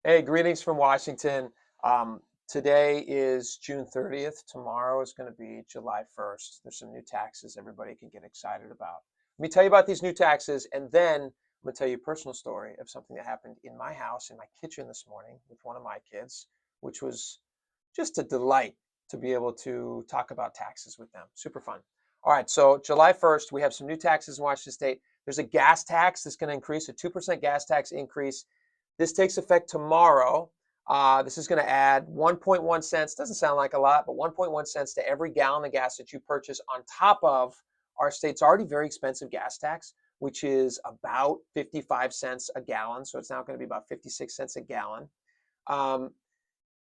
Hey, greetings from Washington. Today is June 30th. Tomorrow is going to be July 1st. There's some new taxes everybody can get excited about. Let me tell you about these new taxes, and then I'm going to tell you a personal story of something that happened in my house, in my kitchen this morning with one of my kids, which was just a delight to be able to talk about taxes with them. Super fun. All right, so July 1st, we have some new taxes in Washington State. There's a gas tax that's going to increase, a 2% gas tax increase. This takes effect tomorrow. This is going to add 1.1 cents. Doesn't sound like a lot, but 1.1 cents to every gallon of gas that you purchase on top of our state's already very expensive gas tax, which is about 55 cents a gallon. So it's now going to be about 56 cents a gallon. Um,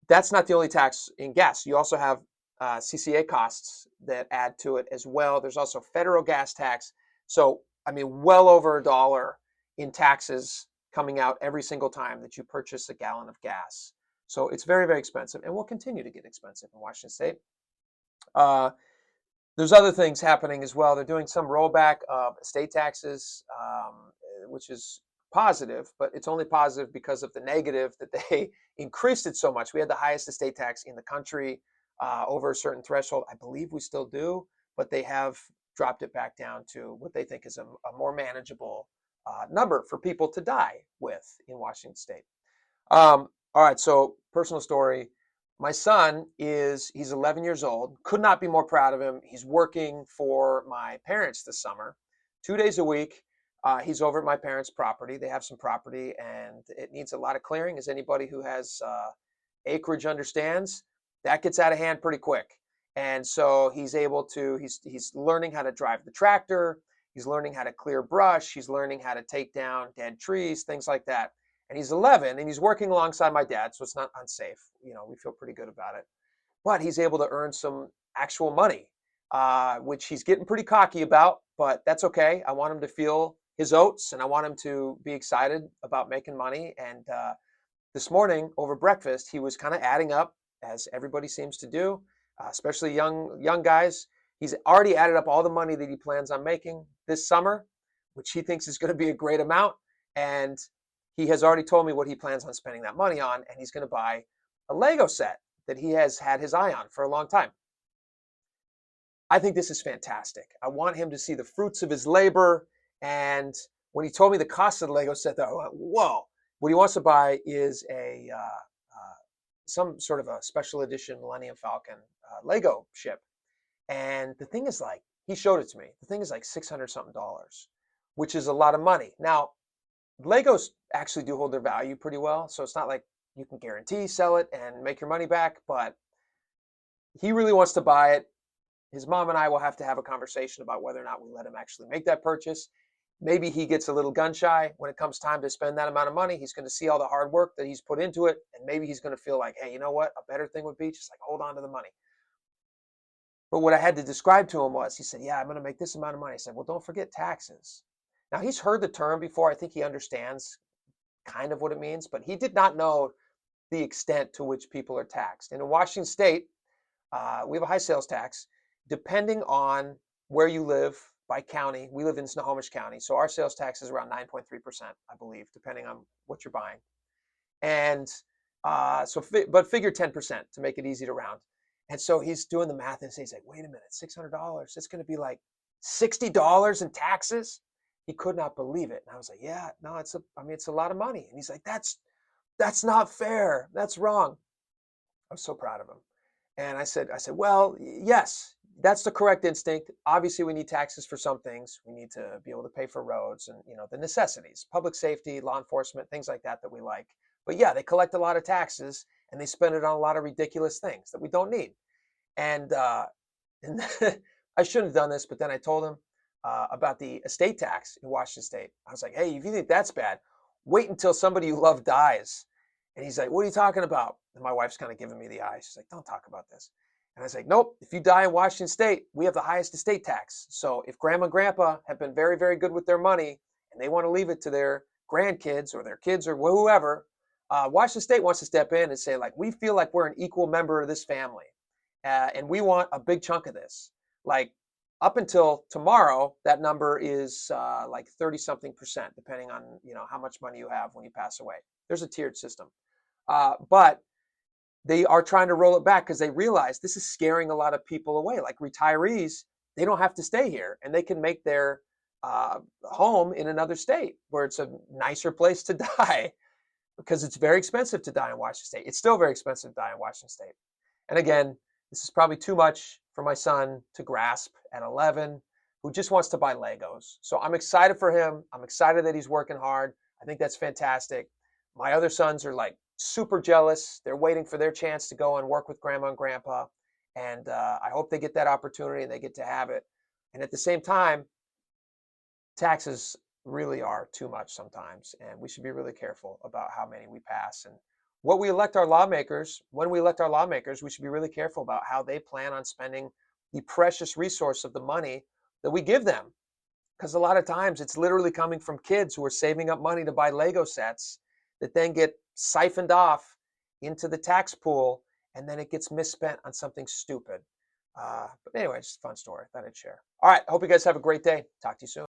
that's not the only tax in gas. You also have CCA costs that add to it as well. There's also federal gas tax. So, I mean, well over $1 in taxes coming out every single time that you purchase a gallon of gas. So it's very, very expensive and will continue to get expensive in Washington State. Uh, there's other things happening as well. They're doing some rollback of estate taxes, which is positive, but it's only positive because of the negative that they increased it so much. We had the highest estate tax in the country over a certain threshold. I believe we still do, but they have dropped it back down to what they think is a more manageable number for people to die with in Washington State. All right, so personal story. My son he's 11 years old. Could not be more proud of him. He's working for my parents this summer, 2 days a week. He's over at my parents' property. They have some property and it needs a lot of clearing. As anybody who has acreage understands, that gets out of hand pretty quick. And so he's learning how to drive the tractor. He's learning how to clear brush. He's learning how to take down dead trees, things like that. And he's 11 and he's working alongside my dad, so it's not unsafe. We feel pretty good about it. But he's able to earn some actual money, which he's getting pretty cocky about, but that's okay. I want him to feel his oats and I want him to be excited about making money. And this morning over breakfast, he was kind of adding up, as everybody seems to do, especially young guys. He's already added up all the money that he plans on making this summer, which he thinks is going to be a great amount. And he has already told me what he plans on spending that money on, and he's going to buy a Lego set that he has had his eye on for a long time. I think this is fantastic. I want him to see the fruits of his labor. And when he told me the cost of the Lego set, though, I went, whoa. What he wants to buy is some sort of a special edition Millennium Falcon Lego ship. And the thing is he showed it to me. The thing is like 600 something dollars, which is a lot of money. Now, Legos actually do hold their value pretty well. So it's not like you can guarantee sell it and make your money back, but he really wants to buy it. His mom and I will have to have a conversation about whether or not we let him actually make that purchase. Maybe he gets a little gun shy when it comes time to spend that amount of money. He's going to see all the hard work that he's put into it. And maybe he's going to feel like, hey, you know what? A better thing would be just like hold on to the money. But what I had to describe to him was, he said, yeah, I'm going to make this amount of money. I said, well, don't forget taxes. Now, he's heard the term before. I think he understands kind of what it means, but he did not know the extent to which people are taxed. And in Washington State, we have a high sales tax. Depending on where you live by county, we live in Snohomish County, so our sales tax is around 9.3%, I believe, depending on what you're buying. And but figure 10% to make it easy to round. And so he's doing the math and he's like, wait a minute, $600. It's going to be like $60 in taxes. He could not believe it. And I was like, yeah, no, it's a lot of money. And he's like, that's not fair. That's wrong. I was so proud of him. And I said, well, yes, that's the correct instinct. Obviously, we need taxes for some things. We need to be able to pay for roads and the necessities, public safety, law enforcement, things like that we like. But yeah, they collect a lot of taxes and they spend it on a lot of ridiculous things that we don't need. And I shouldn't have done this, but then I told him about the estate tax in Washington State. I was like, hey, if you think that's bad, wait until somebody you love dies. And he's like, what are you talking about? And my wife's kind of giving me the eye. She's like, don't talk about this. And I was like, nope, if you die in Washington State, we have the highest estate tax. So if grandma and grandpa have been very, very good with their money and they want to leave it to their grandkids or their kids or whoever, Washington State wants to step in and say, like, we feel like we're an equal member of this family. And we want a big chunk of this. Like up until tomorrow, that number is like 30 something percent, depending on how much money you have when you pass away. There's a tiered system. But they are trying to roll it back because they realize this is scaring a lot of people away. Like retirees, they don't have to stay here and they can make their home in another state where it's a nicer place to die because it's very expensive to die in Washington State. It's still very expensive to die in Washington State. And again, this is probably too much for my son to grasp at 11, who just wants to buy Legos. So I'm excited for him. I'm excited that he's working hard. I think that's fantastic. My other sons are like super jealous. They're waiting for their chance to go and work with grandma and grandpa. And I hope they get that opportunity and they get to have it. And at the same time, taxes really are too much sometimes, and we should be really careful about how many we pass. And what we elect our lawmakers, when we elect our lawmakers, we should be really careful about how they plan on spending the precious resource of the money that we give them. Because a lot of times it's literally coming from kids who are saving up money to buy Lego sets that then get siphoned off into the tax pool, and then it gets misspent on something stupid. But anyway, it's a fun story. I thought I'd share. All right. I hope you guys have a great day. Talk to you soon.